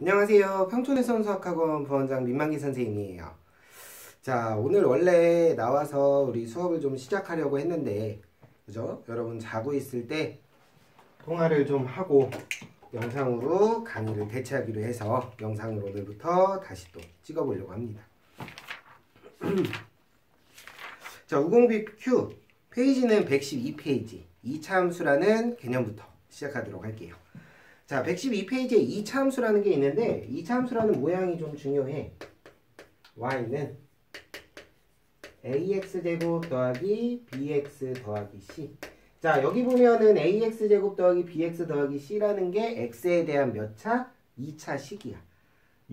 안녕하세요. 평촌에서 수학학원 부원장 민만기 선생님이에요. 자, 오늘 원래 나와서 우리 수업을 좀 시작하려고 했는데, 그죠? 여러분 자고 있을 때 통화를 좀 하고 영상으로 강의를 대체하기로 해서 영상으로 오늘부터 다시 또 찍어보려고 합니다. 자, 우공비Q 페이지는 112페이지 2차 함수라는 개념부터 시작하도록 할게요. 자, 112페이지에 2차 함수라는 게 있는데 2차 함수라는 모양이 좀 중요해. y는 ax제곱 더하기 bx 더하기 c. 자, 여기 보면은 ax제곱 더하기 bx 더하기 c라는 게 x에 대한 몇 차? 2차식이야.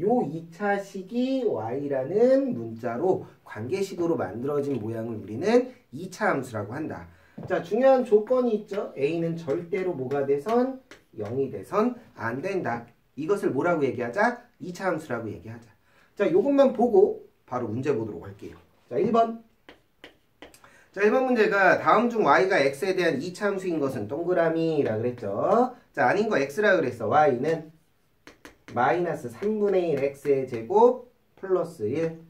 요 2차식이 y라는 문자로 관계식으로 만들어진 모양을 우리는 2차 함수라고 한다. 자, 중요한 조건이 있죠. a는 절대로 뭐가 돼선 0이 돼선 안 된다. 이것을 뭐라고 얘기하자? 2차 함수라고 얘기하자. 자, 요것만 보고 바로 문제 보도록 할게요. 자, 1번. 자, 1번 문제가 다음 중 y가 x에 대한 2차 함수인 것은 동그라미라 그랬죠. 자, 아닌 거 x라 그랬어. y는 마이너스 3분의 1 x의 제곱 플러스 1.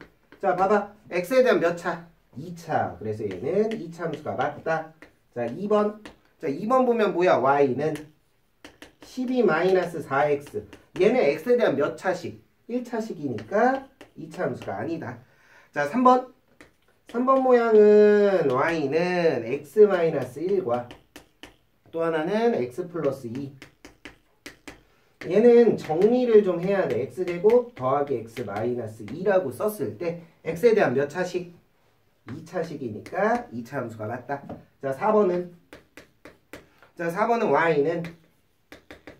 자, 봐봐. x에 대한 몇 차? 2차. 그래서 얘는 2차 함수가 맞다. 자, 2번. 자, 2번 보면 뭐야? y는 12-4x. 얘는 x에 대한 몇 차식? 1차식이니까 2차 함수가 아니다. 자, 3번. 3번 모양은 y는 x-1과 또 하나는 x 플러스 2. 얘는 정리를 좀 해야 돼. x제곱 더하기 x 마이너스 2라고 썼을 때 x에 대한 몇 차식? 2차식이니까 2차 함수가 맞다. 자, 4번은 y는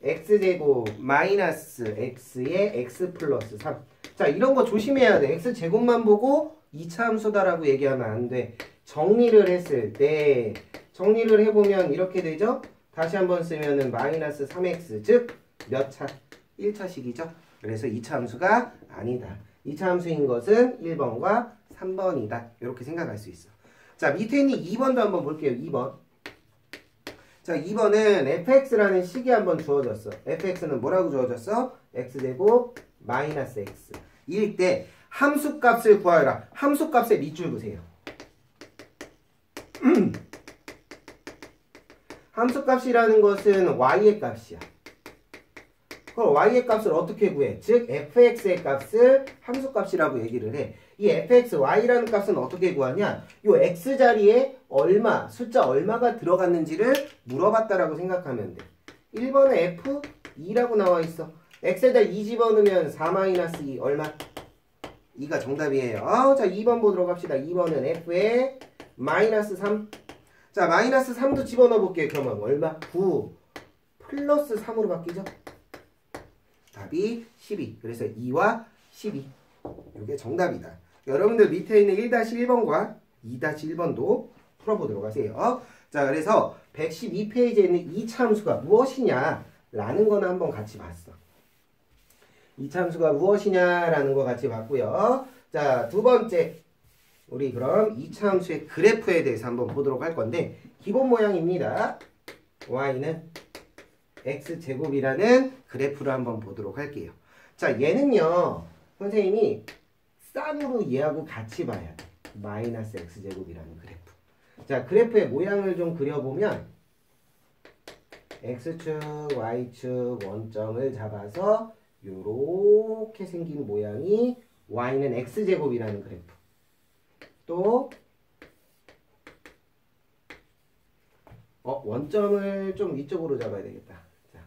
x제곱 마이너스 x의 x 플러스 3. 자, 이런 거 조심해야 돼. x제곱만 보고 2차 함수다라고 얘기하면 안 돼. 정리를 했을 때 정리를 해보면 이렇게 되죠? 다시 한번 쓰면은 마이너스 3x 즉 몇 차? 1차식이죠. 그래서 2차 함수가 아니다. 2차 함수인 것은 1번과 3번이다. 이렇게 생각할 수 있어. 자, 밑에 있는 2번도 한번 볼게요. 2번. 자, 2번은 fx라는 식이 한번 주어졌어. fx는 뭐라고 주어졌어? x제곱 마이너스 x. 일 때 함수값을 구하여라. 함수값의 밑줄 그세요. 함수값이라는 것은 y의 값이야. 그럼 y의 값을 어떻게 구해? 즉 fx의 값을 함수값이라고 얘기를 해. 이 fx, y라는 값은 어떻게 구하냐? 요 x 자리에 얼마, 숫자 얼마가 들어갔는지를 물어봤다라고 생각하면 돼. 1번에 f 2라고 나와 있어. x에다 2 집어넣으면 4-2 얼마? 2가 정답이에요. 자, 2번 보도록 합시다. 2번은 f에 마이너스 3. 자, 마이너스 3도 집어넣어 볼게요. 그러면 얼마? 9 플러스 3으로 바뀌죠? 답이 12. 그래서 2와 12. 이게 정답이다. 여러분들 밑에 있는 1-1번과 2-1번도 풀어보도록 하세요. 자, 그래서 112페이지에 있는 2차 함수가 무엇이냐 라는 거는 한번 같이 봤어. 2차 함수가 무엇이냐라는 거 같이 봤고요. 자, 두 번째. 우리 그럼 2차 함수의 그래프에 대해서 한번 보도록 할 건데 기본 모양입니다. y는 x제곱이라는 그래프를 한번 보도록 할게요. 자, 얘는요. 선생님이 쌍으로 얘하고 같이 봐야 돼. 마이너스 x제곱이라는 그래프. 자, 그래프의 모양을 좀 그려보면 x축, y축 원점을 잡아서 요렇게 생긴 모양이 y는 x제곱이라는 그래프. 또 원점을 좀 위쪽으로 잡아야 되겠다. 자,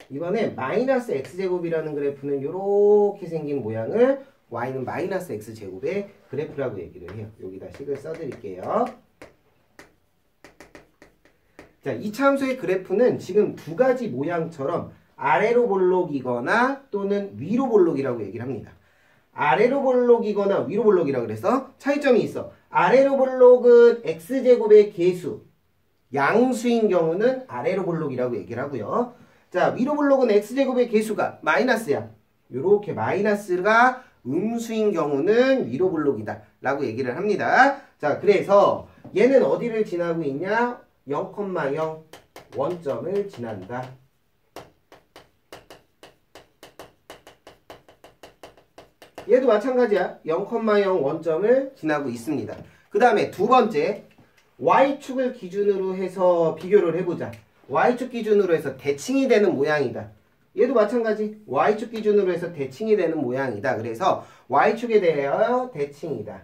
이번에 마이너스 x제곱이라는 그래프는 요렇게 생긴 모양을 y는 마이너스 x제곱의 그래프라고 얘기를 해요. 여기다 식을 써드릴게요. 자, 2차 함수의 그래프는 지금 두 가지 모양처럼 아래로 볼록이거나 또는 위로 볼록이라고 얘기를 합니다. 아래로 볼록이거나 위로 볼록이라고 그래서 차이점이 있어. 아래로 볼록은 x제곱의 개수, 양수인 경우는 아래로 볼록이라고 얘기를 하고요. 자, 위로 볼록은 x제곱의 개수가 마이너스야. 이렇게 마이너스가 음수인 경우는 위로 볼록이다 라고 얘기를 합니다. 자, 그래서 얘는 어디를 지나고 있냐? 0,0 원점을 지난다. 얘도 마찬가지야. 0,0 원점을 지나고 있습니다. 그 다음에 두 번째, y축을 기준으로 해서 비교를 해보자. y축 기준으로 해서 대칭이 되는 모양이다. 얘도 마찬가지. y축 기준으로 해서 대칭이 되는 모양이다. 그래서 y축에 대하여 대칭이다.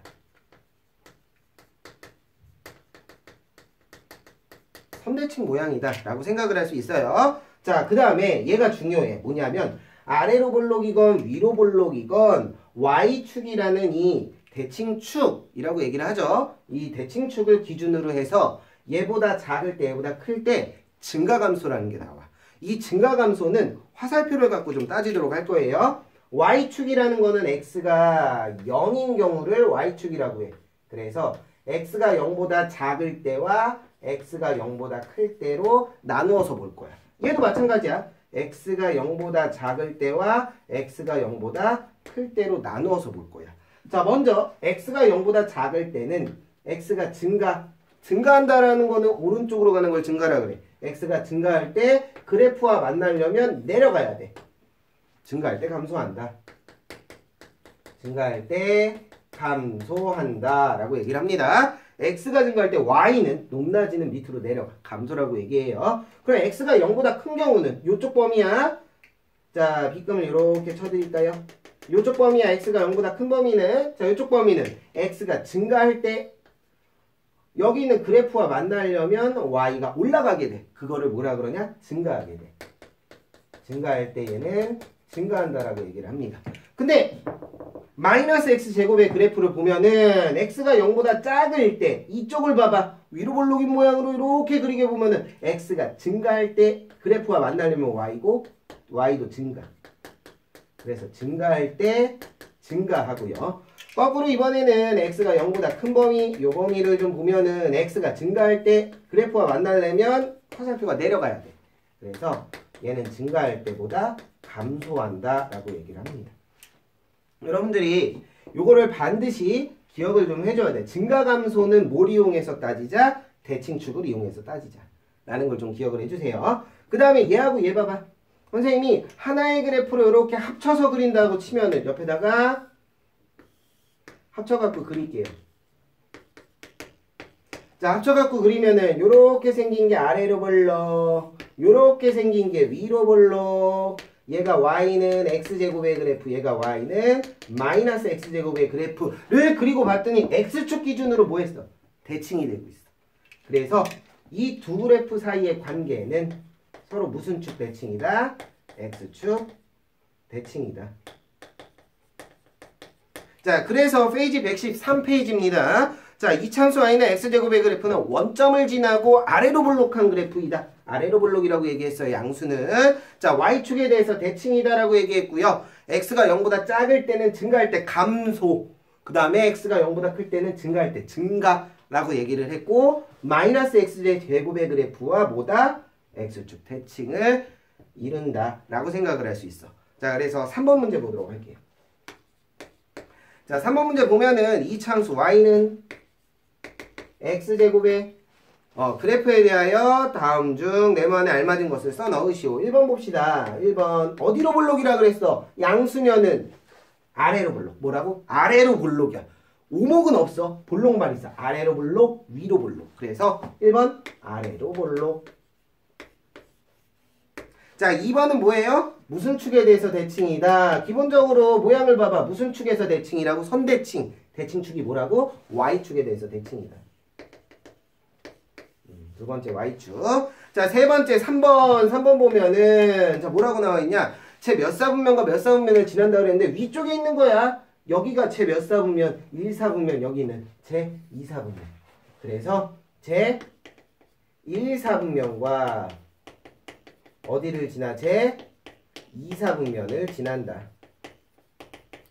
선대칭 모양이다 라고 생각을 할 수 있어요. 자, 그 다음에 얘가 중요해. 뭐냐면 아래로 볼록이건 위로 볼록이건 y축이라는 이 대칭축이라고 얘기를 하죠. 이 대칭축을 기준으로 해서 얘보다 작을 때 얘보다 클 때 증가감소라는 게 나와. 이 증가감소는 화살표를 갖고 좀 따지도록 할 거예요. y축이라는 거는 x가 0인 경우를 y축이라고 해. 그래서 x가 0보다 작을 때와 x가 0보다 클 때로 나누어서 볼 거야. 얘도 마찬가지야. x가 0보다 작을 때와 x가 0보다 클 때로 나누어서 볼 거야. 자, 먼저 x가 0보다 작을 때는 x가 증가한다라는 거는 오른쪽으로 가는 걸 증가라 그래. x가 증가할 때 그래프와 만나려면 내려가야 돼. 증가할 때 감소한다. 증가할 때 감소한다 라고 얘기를 합니다. x가 증가할 때 y는 높낮이는 밑으로 내려가. 감소라고 얘기해요. 그럼 x가 0보다 큰 경우는 요쪽 범위야. 자, 빗금을 이렇게 쳐드릴까요? 요쪽 범위야. x가 0보다 큰 범위는, 자, 요쪽 범위는 x가 증가할 때 여기 있는 그래프와 만나려면 y가 올라가게 돼. 그거를 뭐라 그러냐? 증가하게 돼. 증가할 때 얘는 증가한다라고 얘기를 합니다. 근데 마이너스 x제곱의 그래프를 보면은 x가 0보다 작을 때 이쪽을 봐봐. 위로 볼록인 모양으로 이렇게 그리게 보면은 x가 증가할 때 그래프와 만나려면 y고 y도 증가. 그래서 증가할 때 증가하고요. 거꾸로 이번에는 x가 0보다 큰 범위, 요 범위를 좀 보면은 x가 증가할 때 그래프와 만나려면 화살표가 내려가야 돼. 그래서 얘는 증가할 때보다 감소한다 라고 얘기를 합니다. 여러분들이 요거를 반드시 기억을 좀 해줘야 돼. 증가감소는 뭘 이용해서 따지자? 대칭축을 이용해서 따지자 라는 걸 좀 기억을 해주세요. 그 다음에 얘하고 얘 봐봐. 선생님이 하나의 그래프를 이렇게 합쳐서 그린다고 치면은 옆에다가 합쳐갖고 그릴게요. 자, 합쳐갖고 그리면은 요렇게 생긴 게 아래로 볼록, 요렇게 생긴 게 위로 볼록, 얘가 y는 x제곱의 그래프, 얘가 y는 마이너스 x제곱의 그래프를 그리고 봤더니 x축 기준으로 뭐 했어? 대칭이 되고 있어. 그래서 이 두 그래프 사이의 관계는 서로 무슨 축 대칭이다? x축 대칭이다. 자, 그래서 페이지 113페이지입니다. 자, 이차함수 y는 x제곱의 그래프는 원점을 지나고 아래로 볼록한 그래프이다. 아래로 볼록이라고 얘기했어요. 양수는. 자, y축에 대해서 대칭이다라고 얘기했고요. x가 0보다 작을 때는 증가할 때 감소. 그 다음에 x가 0보다 클 때는 증가할 때 증가라고 얘기를 했고 마이너스 x제곱의 그래프와 뭐다? x축 대칭을 이룬다라고 생각을 할 수 있어. 자, 그래서 3번 문제 보도록 할게요. 자, 3번 문제 보면은 이차함수 y는 x제곱의 그래프에 대하여 다음 중 네모안에 알맞은 것을 써 넣으시오. 1번 봅시다. 1번 어디로 볼록이라 그랬어? 양수면은 아래로 볼록. 뭐라고? 아래로 볼록이야. 오목은 없어. 볼록만 있어. 아래로 볼록, 위로 볼록. 그래서 1번 아래로 볼록. 자, 2번은 뭐예요? 무슨 축에 대해서 대칭이다. 기본적으로 모양을 봐봐. 무슨 축에서 대칭이라고? 선대칭. 대칭축이 뭐라고? y축에 대해서 대칭이다. 두 번째 y축. 자, 세 번째 3번 보면은 자, 뭐라고 나와 있냐? 제 몇 사분면과 몇 사분면을 지난다 그랬는데 위쪽에 있는 거야. 여기가 제 몇 사분면? 1사분면. 여기는 제 2사분면. 그래서 제 1사분면과 어디를 지나? 제 2사분면을 지난다.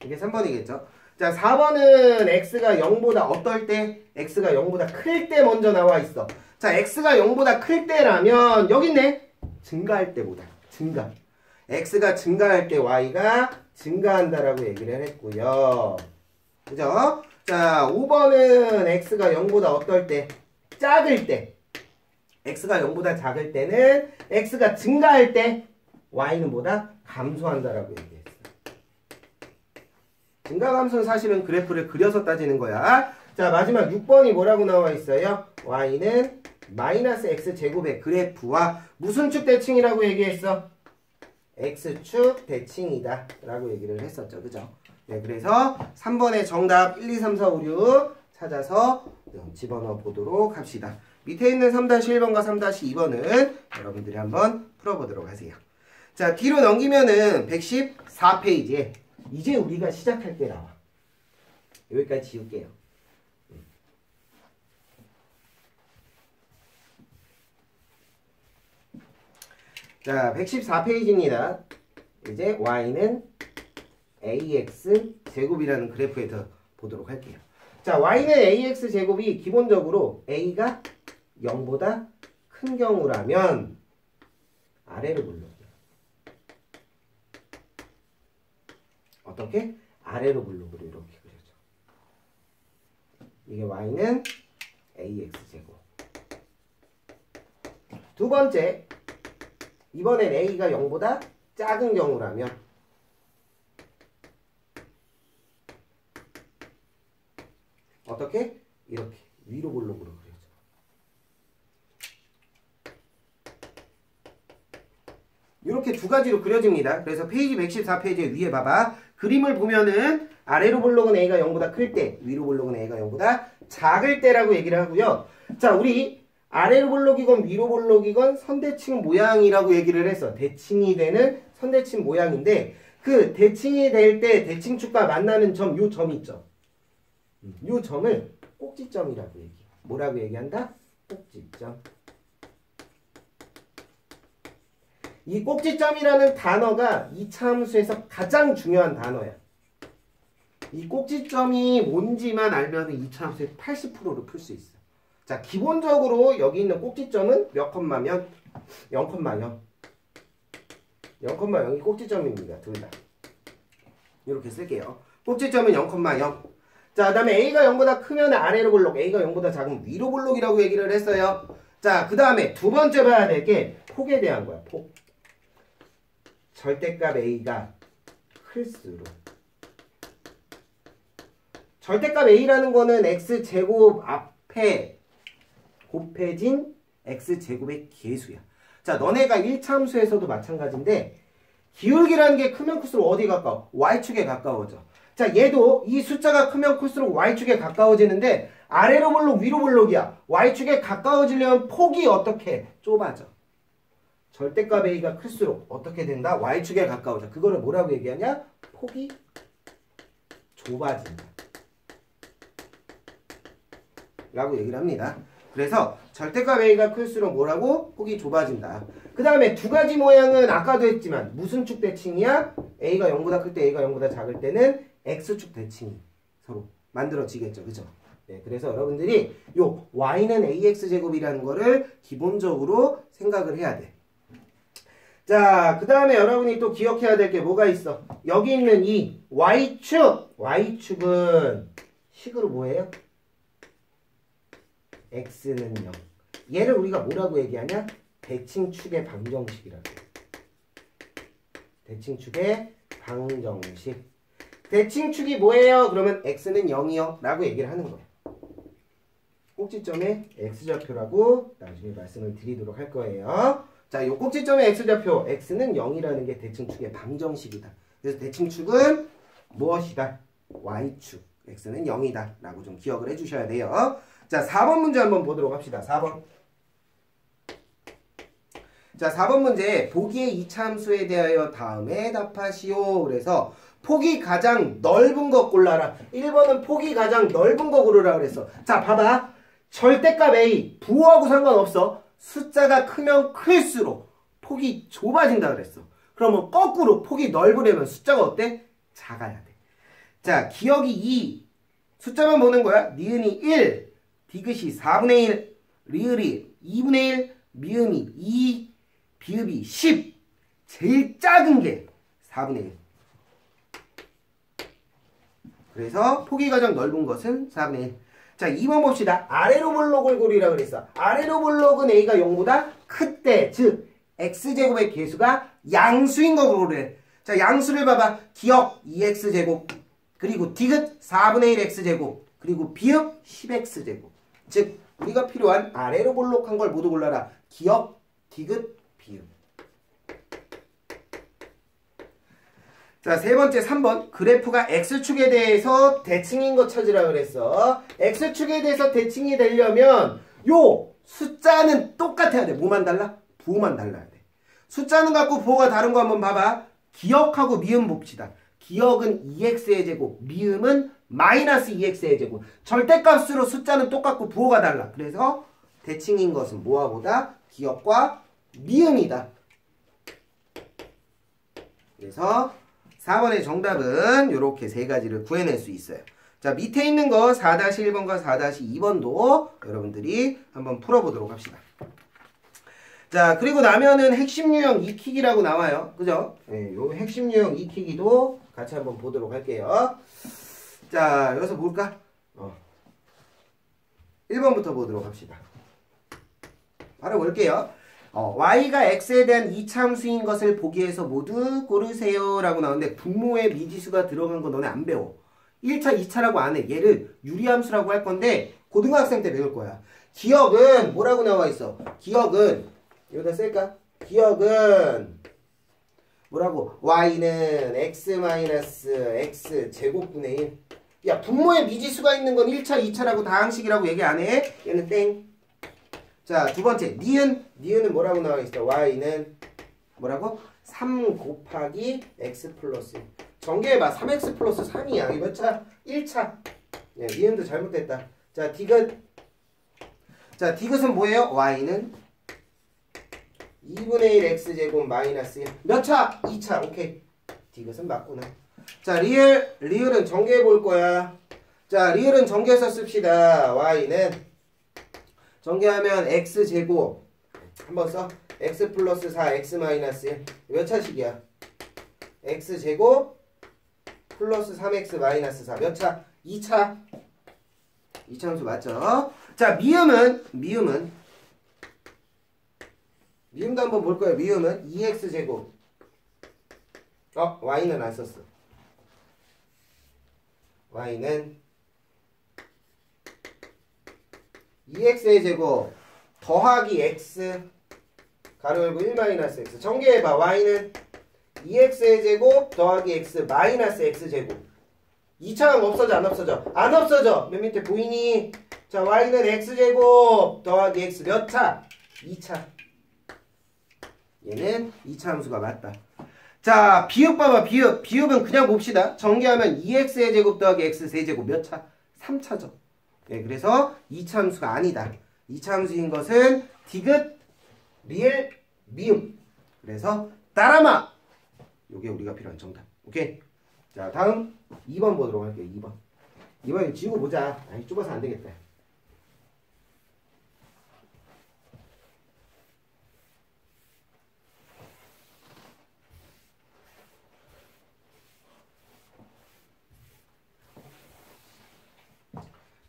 이게 3번이겠죠? 자, 4번은 x가 0보다 어떨 때? x가 0보다 클 때 먼저 나와 있어. 자, x가 0보다 클 때라면 여기 있네. 증가할 때보다. 증가. x가 증가할 때 y가 증가한다라고 얘기를 했고요. 그죠? 자, 5번은 x가 0보다 어떨 때? 작을 때. x가 0보다 작을 때는 x가 증가할 때 y는 보다 감소한다라고 얘기했어요. 증가감수는 사실은 그래프를 그려서 따지는 거야. 자, 마지막 6번이 뭐라고 나와 있어요? y는 마이너스 x제곱의 그래프와 무슨 축 대칭이라고 얘기했어? x축 대칭이다 라고 얘기를 했었죠. 그죠? 네, 그래서 3번의 정답 1, 2, 3, 4, 5, 6 찾아서 집어넣어 보도록 합시다. 밑에 있는 3-1번과 3-2번은 여러분들이 한번 풀어보도록 하세요. 자, 뒤로 넘기면은 114페이지에 이제 우리가 시작할 때 나와. 여기까지 지울게요. 자, 114페이지입니다. 이제 y는 ax 제곱이라는 그래프에서 보도록 할게요. 자, y는 ax 제곱이 기본적으로 a가 0보다 큰 경우라면 아래로 불러요. 어떻게? 아래로 블록으로 이렇게 그려져. 이게 y는 ax 제곱. 두 번째, 이번엔 a가 0보다 작은 경우라면 어떻게? 이렇게 위로 블록으로 그려져. 이렇게 두 가지로 그려집니다. 그래서 페이지 114페이지 위에 봐봐. 그림을 보면은 아래로 블록은 a가 0보다 클 때, 위로 블록은 a가 0보다 작을 때라고 얘기를 하고요. 자, 우리 아래로 블록이건 위로 블록이건 선대칭 모양이라고 얘기를 했어. 대칭이 되는 선대칭 모양인데 그 대칭이 될 때 대칭축과 만나는 점, 요 점이 있죠. 요 점을 꼭지점이라고 얘기해. 뭐라고 얘기한다? 꼭지점. 이 꼭지점이라는 단어가 2차 함수에서 가장 중요한 단어야. 이 꼭지점이 뭔지만 알면 2차 함수의 80%를 풀 수 있어. 자, 기본적으로 여기 있는 꼭지점은 몇 컴마면 0,0. 0,0이 꼭지점입니다. 둘 다. 이렇게 쓸게요. 꼭지점은 0,0. 자, 그 다음에 a가 0보다 크면 아래로 블록, a가 0보다 작으면 위로 블록이라고 얘기를 했어요. 자, 그 다음에 두 번째 봐야 될 게 폭에 대한 거야. 폭. 절대값 a가 클수록. 절대값 a라는 거는 x제곱 앞에 곱해진 x제곱의 계수야. 자, 너네가 1차 함수에서도 마찬가지인데 기울기라는 게 크면 클수록 어디에 가까워? y축에 가까워져. 자, 얘도 이 숫자가 크면 클수록 y축에 가까워지는데 아래로 블록 위로 블록이야. y축에 가까워지려면 폭이 어떻게? 좁아져. 절대값 a가 클수록 어떻게 된다? y축에 가까워져. 그거를 뭐라고 얘기하냐? 폭이 좁아진다 라고 얘기를 합니다. 그래서 절대값 a가 클수록 뭐라고? 폭이 좁아진다. 그 다음에 두 가지 모양은 아까도 했지만 무슨 축 대칭이야? a가 0보다 클 때, a가 0보다 작을 때는 x축 대칭이 서로 만들어지겠죠. 그죠? 네, 그래서 여러분들이 요 y는 ax제곱이라는 거를 기본적으로 생각을 해야 돼. 자, 그 다음에 여러분이 또 기억해야 될 게 뭐가 있어? 여기 있는 이 y축! y축은 식으로 뭐예요? x는 0. 얘를 우리가 뭐라고 얘기하냐? 대칭축의 방정식이라고. 대칭축의 방정식. 대칭축이 뭐예요? 그러면 x는 0이요 라고 얘기를 하는 거예요. 꼭지점의 x좌표라고 나중에 말씀을 드리도록 할 거예요. 자, 요 꼭지점의 x좌표 x는 0이라는 게 대칭축의 방정식이다. 그래서 대칭축은 무엇이다? y축. x는 0이다 라고 좀 기억을 해주셔야 돼요. 자, 4번 문제 한번 보도록 합시다. 4번. 자, 4번 문제. 보기의 2차 함수에 대하여 다음에 답하시오. 그래서 폭이 가장 넓은 거 골라라. 1번은 폭이 가장 넓은 거 고르라 그랬어. 자, 봐봐. 절대값 a, 부호하고 상관없어. 숫자가 크면 클수록 폭이 좁아진다 그랬어. 그러면 거꾸로 폭이 넓으려면 숫자가 어때? 작아야 돼. 자, 기억이 2. 숫자만 보는 거야. 니은이 1, 디귿이 4분의 1, 리을이 2분의 1, 미음이 2, 비읍이 10. 제일 작은 게 4분의 1. 그래서 폭이 가장 넓은 것은 4분의 1. 자, 2번 봅시다. 아래로 블록을 고르라 그랬어. 아래로 블록은 a가 0보다 클 때, 즉 x제곱의 계수가 양수인 거 고르래. 자, 양수를 봐봐. 기억 2x제곱. 그리고 디귿 4분의 1 x제곱, 그리고 비읍 10x제곱. 즉 우리가 필요한 아래로 볼록한 걸 모두 골라라. 기억, 디귿, 비읍. 자, 세 번째 3번. 그래프가 x축에 대해서 대칭인 거 찾으라 그랬어. x축에 대해서 대칭이 되려면 요 숫자는 똑같아야 돼. 뭐만 달라? 부호만 달라야 돼. 숫자는 같고 부호가 다른 거 한번 봐봐. 기억하고 미음 봅시다. 기억은 2x의 제곱, 미음은 마이너스 2x의 제곱. 절대값으로 숫자는 똑같고 부호가 달라. 그래서 대칭인 것은 뭐와 보다? 기억과 미음이다. 그래서 4번의 정답은 이렇게 세 가지를 구해낼 수 있어요. 자, 밑에 있는 거 4-1번과 4-2번도 여러분들이 한번 풀어보도록 합시다. 자, 그리고 나면은 핵심 유형 익히기라고 나와요. 그죠? 네, 요 핵심 유형 익히기도 같이 한번 보도록 할게요. 자, 여기서 볼까? 1번부터 보도록 합시다. 바로 볼게요. y가 x에 대한 이차함수인 것을 보기 위해서 모두 고르세요 라고 나오는데 분모에 미지수가 들어간 거 너네 안 배워. 1차, 2차라고 안 해. 얘를 유리함수라고 할 건데 고등학생 때 배울 거야. 기억은 뭐라고 나와 있어? 기억은 여기다 쓸까? 기억은 뭐라고? y는 x 제곱분의 1. 야, 분모에 미지수가 있는 건 1차, 2차라고 다항식이라고 얘기 안 해? 얘는 땡. 자, 두 번째, 니은은 뭐라고 나와 있어? y는 뭐라고? 3 곱하기 x 플러스 1. 전개해봐. 3x 플러스 3이야. 이거 몇 차? 1차. 네, 니은도 잘못됐다. 자, 디귿. 자, 디귿은 뭐예요? y는 2분의 1 x제곱 마이너스 1. 몇 차? 2차. 오케이. 디귿은 맞구나. 자, 리을은 전개해 볼 거야. 자, 리을은 전개해서 씁시다. y는 전개하면 x제곱 한번 써. x 플러스 4 x 마이너스 1. 몇 차식이야? x제곱 플러스 3x 마이너스 4. 몇 차? 2차. 2차 함수 맞죠? 자, 미음도 한번 볼 거예요. 미음은 2x제곱. y는 안 썼어. y는 2x의 제곱 더하기 x 가로 열고 1 마이너스 x. 전개해봐. y는 2x의 제곱 더하기 x 마이너스 x제곱. 2차항 없어져 안 없어져? 안 없어져. 맨 밑에 보이니? 자, y는 x제곱 더하기 x 몇 차? 2차. 얘는 2차 함수가 맞다. 자, 비읍 봐봐. 비읍은 그냥 봅시다. 전개하면 2x의 제곱 더하기 x 세제곱 몇 차? 3차죠. 네, 그래서 2차 함수가 아니다. 2차 함수인 것은 디귿, 리을, 미음. 그래서 따라마. 요게 우리가 필요한 정답. 오케이. 자, 다음 2번 보도록 할게요. 2번. 2번 지우고 보자. 아니, 좁아서 안 되겠다.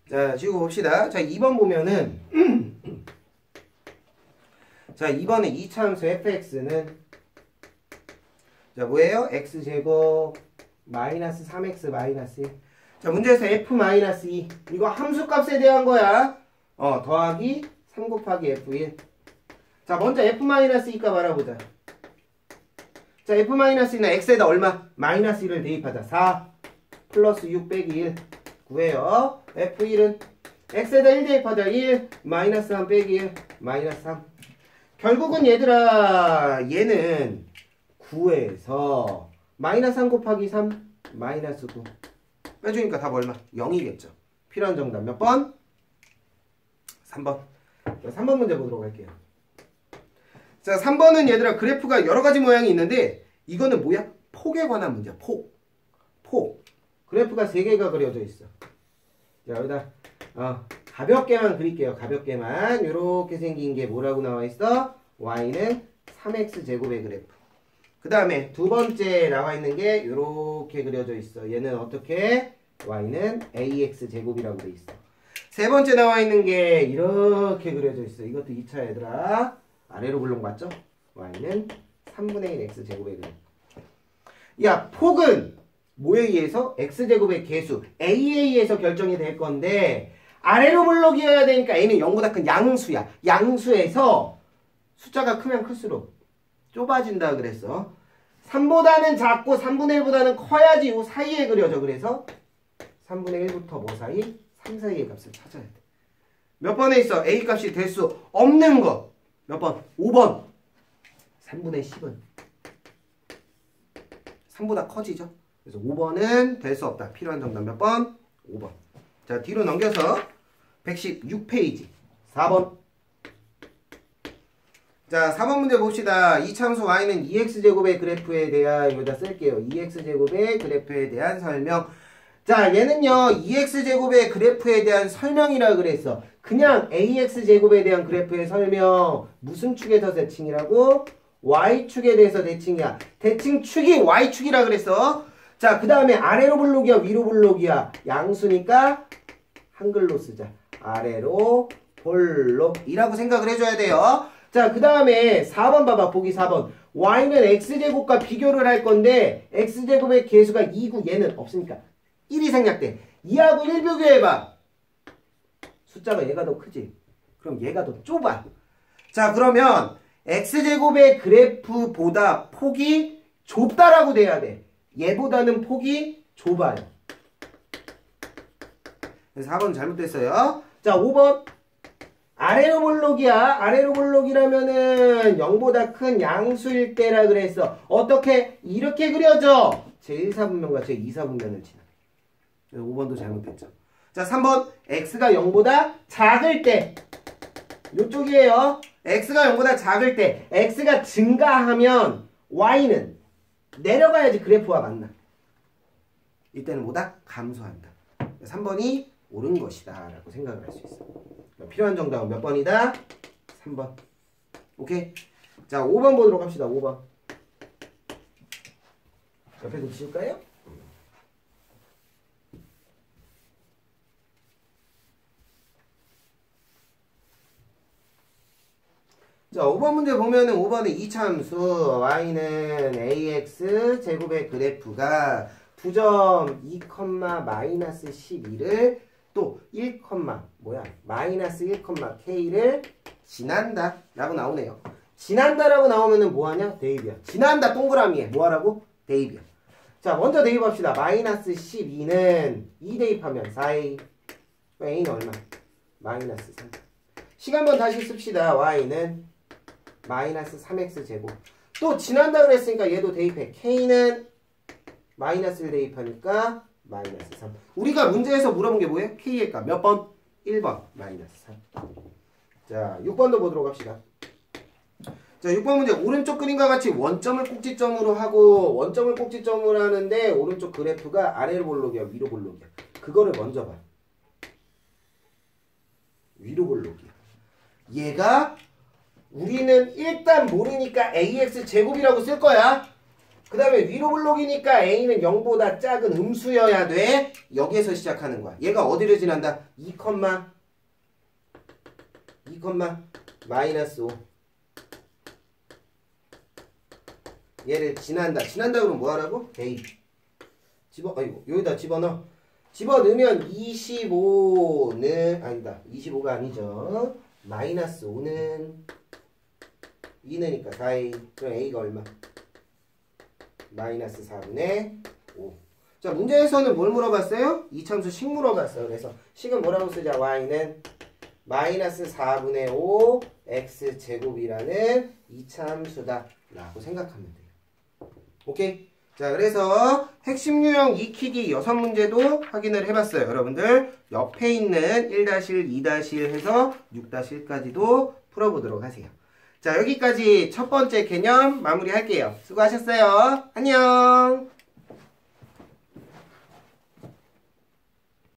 자, 지우고 봅시다. 자, 2번 보면은 자, 2번의 2차 함수 fx는 자, 뭐예요? x제곱 마이너스 3x 마이너스 1. 자, 문제에서 f-2 이거 함수값에 대한 거야. 더하기 3 곱하기 f1. 자, 먼저 f-2 값 알아보자. 자, f-는 x에다 얼마? 마이너스 1을 대입하자. 4 플러스 6 빼기 1 구해요. f1은 x에다 1 대입하자. 1 마이너스 3 빼기 1 마이너스 3. 결국은 얘들아 얘는 9에서 마이너스 3 곱하기 3 마이너스 9 빼주니까 답 얼마? 0이겠죠. 필요한 정답 몇 번? 3번. 3번 문제 보도록 할게요. 자, 3번은 얘들아 그래프가 여러가지 모양이 있는데 이거는 뭐야? 폭에 관한 문제야. 폭. 그래프가 3개가 그려져 있어. 자, 여기다 가볍게만 그릴게요. 가볍게만. 요렇게 생긴 게 뭐라고 나와 있어? y는 3x 제곱의 그래프. 그 다음에 두 번째 나와 있는 게 요렇게 그려져 있어. 얘는 어떻게? y는 ax 제곱이라고 돼 있어. 세 번째 나와 있는 게 이렇게 그려져 있어. 이것도 2차 얘들아. 아래로 굴러 맞죠? y는 3분의 1 x 제곱의 그래프. 야, 폭은 뭐에 의해서? x제곱의 개수 a에 의해서 결정이 될 건데 아래로 블록이어야 되니까 a는 0보다 큰 양수야. 양수에서 숫자가 크면 클수록 좁아진다 그랬어. 3보다는 작고 3분의 1보다는 커야지 요 사이에 그려져. 그래서 3분의 1부터 뭐 사이? 3 사이의 값을 찾아야 돼. 몇 번에 있어? a 값이 될 수 없는 거. 몇 번? 5번. 3분의 10은 3보다 커지죠. 그래서 5번은 될 수 없다. 필요한 정답 몇 번? 5번. 자, 뒤로 넘겨서 116페이지 4번. 자, 4번 문제 봅시다. 이차함수 y는 2x제곱의 그래프에 대한 여기다 쓸게요. 2x제곱의 그래프에 대한 설명. 자, 얘는요 2x제곱의 그래프에 대한 설명이라 그랬어. 그냥 ax제곱에 대한 그래프의 설명. 무슨 축에서 대칭이라고? y축에 대해서 대칭이야. 대칭축이 y축이라 그랬어. 자, 그 다음에 아래로 블록이야 위로 블록이야? 양수니까 한글로 쓰자. 아래로 볼록이라고 생각을 해줘야 돼요. 자, 그 다음에 4번 봐봐. 보기 4번. y는 x제곱과 비교를 할 건데 x제곱의 개수가 2고 얘는 없으니까 1이 생략돼. 2하고 1 비교해봐. 숫자가 얘가 더 크지. 그럼 얘가 더 좁아. 자, 그러면 x제곱의 그래프보다 폭이 좁다라고 돼야 돼. 얘보다는 폭이 좁아요. 그래서 4번 잘못됐어요. 자, 5번. 아래로 볼록이야. 아래로 볼록이라면은 0보다 큰 양수일 때라 그랬어. 어떻게? 이렇게 그려져. 제1사분면과 제2사분면을 지나. 5번도 잘못됐죠. 자, 3번. x가 0보다 작을 때. 요쪽이에요. x가 0보다 작을 때. x가 증가하면 y는 내려가야지 그래프와 만나. 이때는 뭐다? 감소한다. 3번이 옳은 것이다 라고 생각을 할 수 있어. 필요한 정답은 몇 번이다? 3번. 오케이? 자, 5번 보도록 합시다. 5번. 옆에 놓치실까요? 자, 5번 문제 보면은 5번은 이차함수 y는 ax 제곱의 그래프가 2점 2, 마이너스 12를 또 1, 마이너스 1, k를 지난다 라고 나오네요. 지난다 라고 나오면은 뭐하냐? 대입이야. 지난다 동그라미에 뭐하라고? 대입이야. 자, 먼저 대입합시다. 마이너스 12는 2 대입하면 4a. a는 얼마? 마이너스 3. 시간번 다시 씁시다. y는 마이너스 3x 제곱. 또 지난다 그랬으니까 얘도 대입해. k는 마이너스 1 대입하니까 마이너스 3. 우리가 문제에서 물어본 게 뭐예요? k의 값 몇 번? 1번 마이너스 3. 자, 6번도 보도록 합시다. 자, 6번 문제 오른쪽 그림과 같이 원점을 꼭지점으로 하고 원점을 꼭지점으로 하는데 오른쪽 그래프가 아래로 볼록이야 위로 볼록이야. 그거를 먼저 봐. 위로 볼록이야. 얘가 우리는 일단 모르니까 ax 제곱이라고 쓸 거야. 그 다음에 위로 블록이니까 a는 0보다 작은 음수여야 돼. 여기에서 시작하는 거야. 얘가 어디를 지난다? 2, 마이너스 5. 얘를 지난다. 지난다 그러면 뭐하라고? 대입. 여기다 집어넣어. 집어넣으면 25는 아니다. 25가 아니죠. 마이너스 5는 2느니까 4a. 그럼 a가 얼마? 마이너스 4분의 5. 자, 문제에서는 뭘 물어봤어요? 이차함수 식 물어봤어요. 그래서 식은 뭐라고 쓰자? y는 마이너스 4분의 5 x제곱이라는 이차함수다 라고 생각하면 돼요. 오케이? 자, 그래서 핵심 유형 익히기 6문제도 확인을 해봤어요. 여러분들 옆에 있는 1-1, 2-1 해서 6-1까지도 풀어보도록 하세요. 자, 여기까지 첫 번째 개념 마무리할게요. 수고하셨어요. 안녕.